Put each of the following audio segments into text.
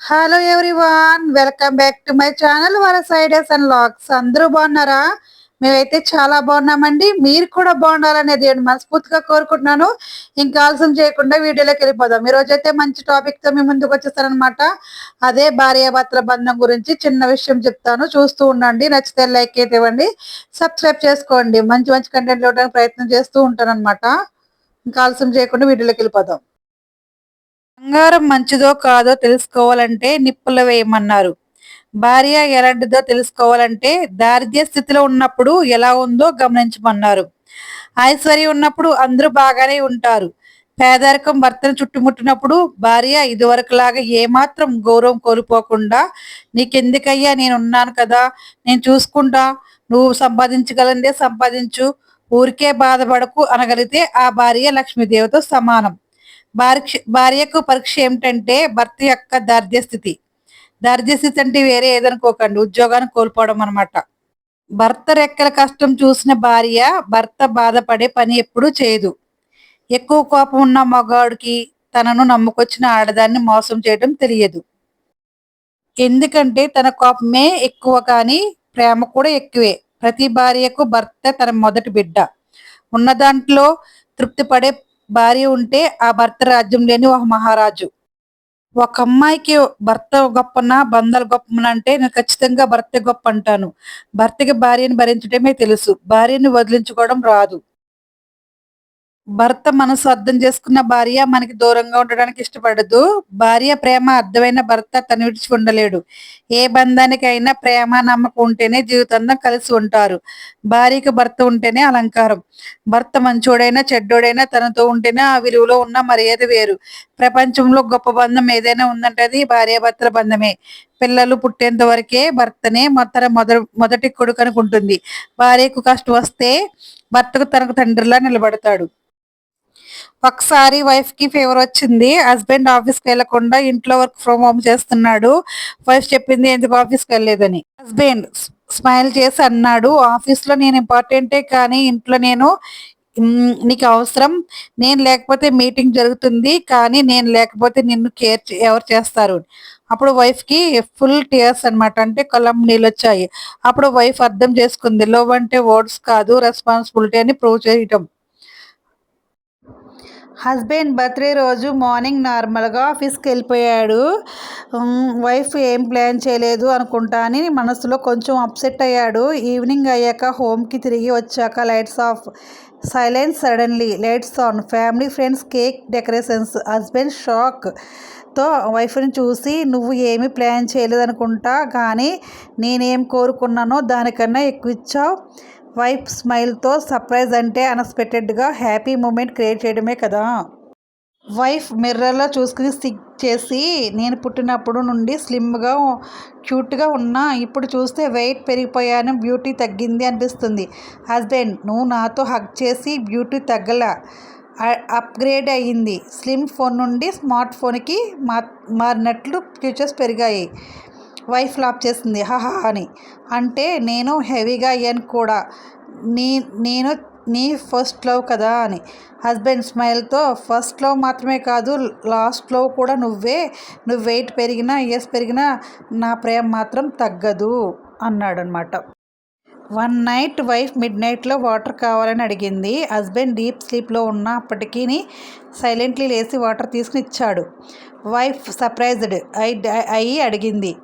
Hello everyone, welcome back to my channel వరస్ ideas and logs. అందరూ బాగున్నారా? మేమైతే చాలా బాగున్నామండి. మీరు కూడా బాగుండాలని దేవుని మనస్ఫూర్తిగా కోరుకుంటున్నాను. ఇంకా ఆలస్యం చేయకుండా వీడియోలోకి వెళ్ళిపోదాం. ఈ రోజు అయితే మంచి టాపిక్ తో మీ ముందుకు వచ్చేస్తారనమాట. అదే భార్యాభర్తల బంధం గురించి చిన్న విషయం చెప్తాను, చూస్తూ ఉండండి. నచ్చితే లైక్ అయితే ఇవ్వండి, సబ్స్క్రైబ్ చేసుకోండి. మంచి మంచి కంటెంట్ ఇవ్వడానికి ప్రయత్నం చేస్తూ ఉంటాను అనమాట. ఇంకా ఆలస్యం చేయకుండా వీడియోలోకి వెళ్ళిపోదాం. బంగారం మంచిదో కాదో తెలుసుకోవాలంటే నిప్పులు వేయమన్నారు. భార్య ఎలాంటిదో తెలుసుకోవాలంటే దారిద్ర్య స్థితిలో ఉన్నప్పుడు ఎలా ఉందో గమనించమన్నారు. ఐశ్వర్యం ఉన్నప్పుడు అందరూ బాగానే ఉంటారు. పేదరికం భర్తను చుట్టుముట్టినప్పుడు భార్య ఇదివరకులాగా ఏమాత్రం గౌరవం కోల్పోకుండా, నీకెందుకయ్యా, నేనున్నాను కదా, నేను చూసుకుంటా, నువ్వు సంపాదించగలందే సంపాదించు, ఊరికే బాధపడకు అనగలిగితే ఆ భార్య లక్ష్మీదేవితో సమానం. భార్యకు పరీక్ష ఏమిటంటే భర్త యొక్క దారిద్ర్యస్థితి. దారిద్ర్యస్థితి అంటే వేరే ఏదనుకోకండి, ఉద్యోగాన్ని కోల్పోవడం అనమాట. భర్త రెక్కల కష్టం చూసిన భార్య భర్త బాధపడే పని ఎప్పుడూ చేయదు. ఎక్కువ కోపం ఉన్న మగాడికి తనను నమ్ముకొచ్చిన ఆడదాన్ని మోసం చేయడం తెలియదు. ఎందుకంటే తన కోపమే ఎక్కువ, కానీ ప్రేమ కూడా ఎక్కువే. ప్రతి భార్యకు భర్త తన మొదటి బిడ్డ. ఉన్న దాంట్లో తృప్తి పడే భార్య ఉంటే ఆ భర్త రాజ్యం లేని ఒక మహారాజు. ఒక అమ్మాయికి భర్త గొప్పనా బంధాలు గొప్పనా అంటే నేను ఖచ్చితంగా భర్త గొప్ప అంటాను. భర్తకి భార్యను భరించడమే తెలుసు, భార్యను వదిలించుకోవడం రాదు. భర్త మనసు అర్థం చేసుకున్న భార్య మనకి దూరంగా ఉండడానికి ఇష్టపడదు. భార్య ప్రేమ అర్థమైన భర్త తను విడిచి ఉండలేడు. ఏ బంధానికైనా ప్రేమ నమ్మకం ఉంటేనే జీవితాంతం కలిసి ఉంటారు. భార్యకి భర్త ఉంటేనే అలంకారం. భర్త మంచోడైనా చెడ్డోడైనా తనతో ఉంటేనే ఆ విలువలో ఉన్న మర్యాద వేరు. ప్రపంచంలో గొప్ప బంధం ఏదైనా ఉందంటే అది భార్యాభర్తల బంధమే. పిల్లలు పుట్టేంత వరకే భర్తనే తన మొదటి కొడుకు అనుకుంటుంది. భార్యకు కష్టం వస్తే భర్తకు తనకు తండ్రిలా నిలబడతాడు. ఒకసారి వైఫ్ కి ఫీవర్ వచ్చింది. హస్బెండ్ ఆఫీస్కి వెళ్లకుండా ఇంట్లో వర్క్ ఫ్రమ్ హోమ్ చేస్తున్నాడు. వైఫ్ చెప్పింది ఎందుకు ఆఫీస్కి వెళ్ళలేదని. హస్బెండ్ స్మైల్ చేసి అన్నాడు, ఆఫీస్ లో నేను ఇంపార్టెంటే, కానీ ఇంట్లో నేను నీకు అవసరం. నేను లేకపోతే మీటింగ్ జరుగుతుంది, కానీ నేను లేకపోతే నిన్ను కేర్ ఎవరు చేస్తారు. అప్పుడు వైఫ్ కి ఫుల్ టీయర్స్ అనమాట, అంటే కళ్ళం నీళ్ళు వచ్చాయి. అప్పుడు వైఫ్ అర్థం చేసుకుంది, లవ్ అంటే వర్డ్స్ కాదు, రెస్పాన్సిబిలిటీ అని ప్రూవ్ చేయటం. హస్బెండ్ బర్త్డే రోజు మార్నింగ్ నార్మల్గా ఆఫీస్కి వెళ్ళిపోయాడు. వైఫ్ ఏం ప్లాన్ చేయలేదు అనుకుంటా అని మనసులో కొంచెం అప్సెట్ అయ్యాడు. ఈవినింగ్ అయ్యాక హోమ్కి తిరిగి వచ్చాక lights off, silence, suddenly lights on, family, friends, cake, decorations. Husband shock తో వైఫ్ని చూసి, నువ్వు ఏమీ ప్లాన్ చేయలేదు అనుకుంటా, కానీ నేనేం కోరుకున్నానో దానికన్నా ఎక్కువ ఇచ్చావు. వైఫ్ స్మైల్తో, సర్ప్రైజ్ అంటే అన్ఎక్స్పెక్టెడ్గా హ్యాపీ మూమెంట్ క్రియేట్ చేయడమే కదా. వైఫ్ మిర్రర్లో చూసుకుని సిగ్ చేసి, నేను పుట్టినప్పుడు నుండి స్లిమ్గా క్యూట్గా ఉన్నా, ఇప్పుడు చూస్తే వెయిట్ పెరిగిపోయాను, బ్యూటీ తగ్గింది అనిపిస్తుంది. హస్బెండ్, నువ్వు నాతో హగ్ చేసి బ్యూటీ తగ్గలా, అప్గ్రేడ్ అయ్యింది. స్లిమ్ ఫోన్ నుండి స్మార్ట్ ఫోన్కి మారినట్లు ఫీచర్స్ పెరిగాయి. వైఫ్ లాప్ చేసింది హహా అని. అంటే నేను హెవీగా అయ్యాను కూడా, నేను నీ ఫస్ట్ లవ్ కదా అని. హస్బెండ్ స్మైల్తో, ఫస్ట్ లవ్ మాత్రమే కాదు, లాస్ట్ లవ్ కూడా నువ్వే. నువ్వు వెయిట్ పెరిగినా, ఇయర్స్ పెరిగినా నా ప్రేమ మాత్రం తగ్గదు అన్నాడు అనమాట. వన్ నైట్ వైఫ్ మిడ్ నైట్లో వాటర్ కావాలని అడిగింది. హస్బెండ్ డీప్ స్లీప్లో ఉన్నప్పటికీ సైలెంట్లీ లేచి వాటర్ తీసుకుని ఇచ్చాడు. వైఫ్ సర్ప్రైజ్డ్ అయ్యి అడిగింది,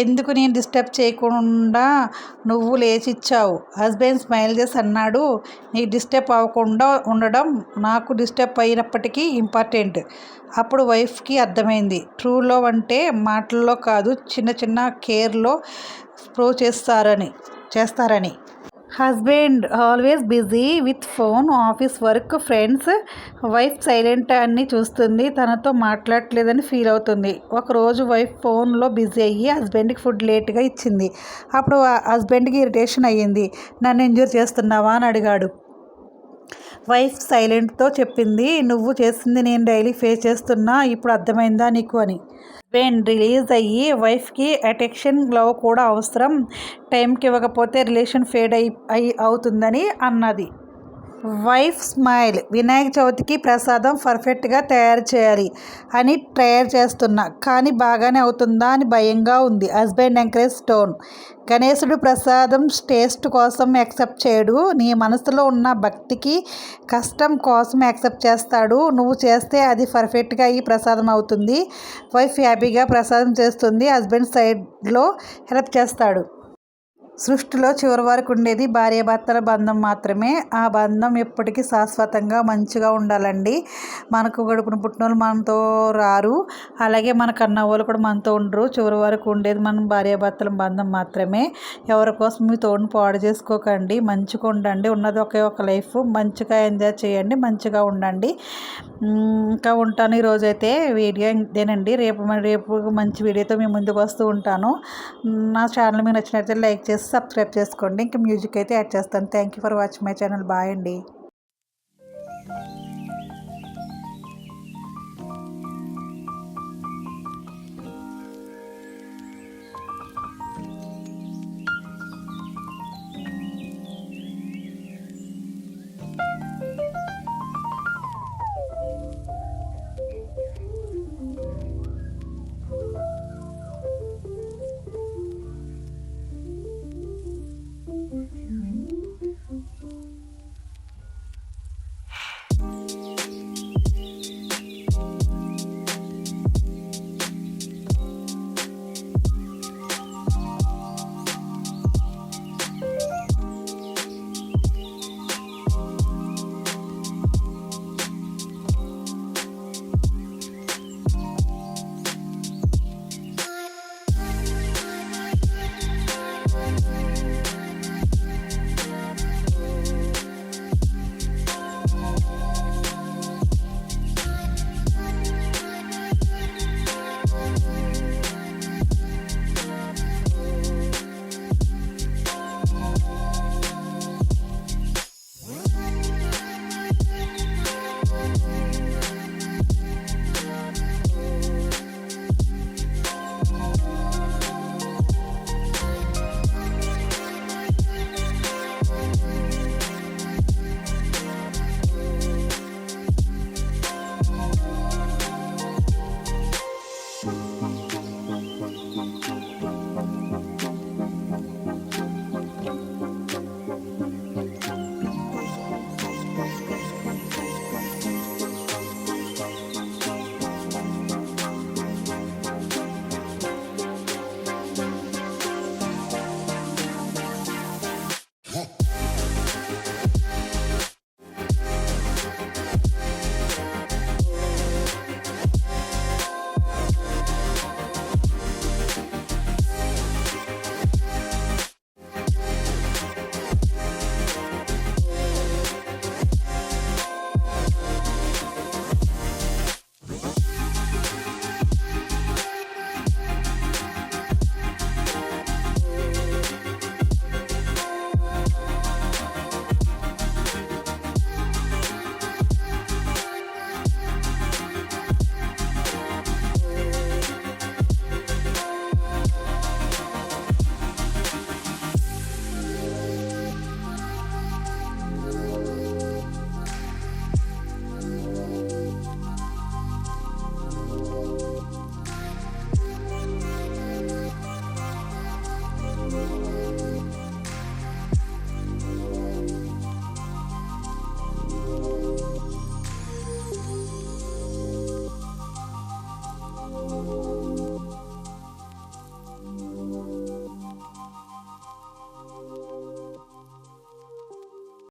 ఎందుకు నేను డిస్టర్బ్ చేయకుండా నువ్వు లేచి ఇచ్చావు. హస్బెండ్ స్మైల్ చేసి అన్నాడు, నీకు డిస్టర్బ్ అవ్వకుండా ఉండడం నాకు డిస్టర్బ్ అయినప్పటికీ ఇంపార్టెంట్. అప్పుడు వైఫ్కి అర్థమైంది, ట్రూ లవ్ అంటే మాటల్లో కాదు, చిన్న చిన్న కేర్లో ప్రూవ్ చేస్తారని. Husband always busy with phone, office work, friends. Wife silent అన్ని చూస్తుంది, తనతో మాట్లాడలేదని ఫీల్ అవుతుంది. ఒకరోజు వైఫ్ ఫోన్లో బిజీ అయ్యి హస్బెండ్కి ఫుడ్ లేట్గా ఇచ్చింది. అప్పుడు హస్బెండ్కి ఇరిటేషన్ అయ్యింది. నన్ను ఎంజాయ్ చేస్తున్నావా అని అడిగాడు. వైఫ్ సైలెంట్తో చెప్పింది, నువ్వు చేసింది నేను డైలీ ఫేస్ చేస్తున్నా, ఇప్పుడు అర్థమైందా నీకు అని. హస్బెండ్ రిలీజ్ అయ్యి, వైఫ్కి అటెన్షన్, లవ్ కూడా అవసరం, టైంకి ఇవ్వకపోతే రిలేషన్ ఫేడ్ అవుతుందని అన్నది. Wife smile. వినాయక చవితికి ప్రసాదం పర్ఫెక్ట్గా తయారు చేయాలి అని తయారు చేస్తున్నా, కానీ బాగానే అవుతుందా అని భయంగా ఉంది. Husband encourage tone. గణేశుడు ప్రసాదం టేస్ట్ కోసం యాక్సెప్ట్ చేయడు, నీ మనసులో ఉన్న భక్తికి కష్టం కోసం యాక్సెప్ట్ చేస్తాడు. నువ్వు చేస్తే అది పర్ఫెక్ట్గా ఈ ప్రసాదం అవుతుంది. వైఫ్ హ్యాపీగా ప్రసాదం చేస్తుంది, హస్బెండ్ సైడ్లో హెల్ప్ చేస్తాడు. సృష్టిలో చివరి వరకు ఉండేది భార్యాభర్తల బంధం మాత్రమే. ఆ బంధం ఎప్పటికీ శాశ్వతంగా మంచిగా ఉండాలండి. మనకు గడుపున పుట్టినోళ్ళు మనతో రారు, అలాగే మన కన్నవాళ్ళు కూడా మనతో ఉండరు. చివరి వరకు ఉండేది మనం భార్యాభర్తల బంధం మాత్రమే. ఎవరి కోసం మీ తోడుని పాడు చేసుకోకండి, మంచిగా ఉండండి. ఉన్నది ఒకే ఒక లైఫ్, మంచిగా ఎంజాయ్ చేయండి, మంచిగా ఉండండి. ఇంకా ఉంటాను. ఈరోజైతే వీడియో ఇదేనండి. రేపు మంచి వీడియోతో మేము ముందుకు వస్తూ ఉంటాను. నా ఛానల్ మీకు నచ్చినట్లయితే లైక్ చేసి సబ్స్క్రైబ్ చేసుకోండి. ఇంకా మ్యూజిక్ అయితే యాడ్ చేస్తాను. Thank you for watching my channel. Bye అండి.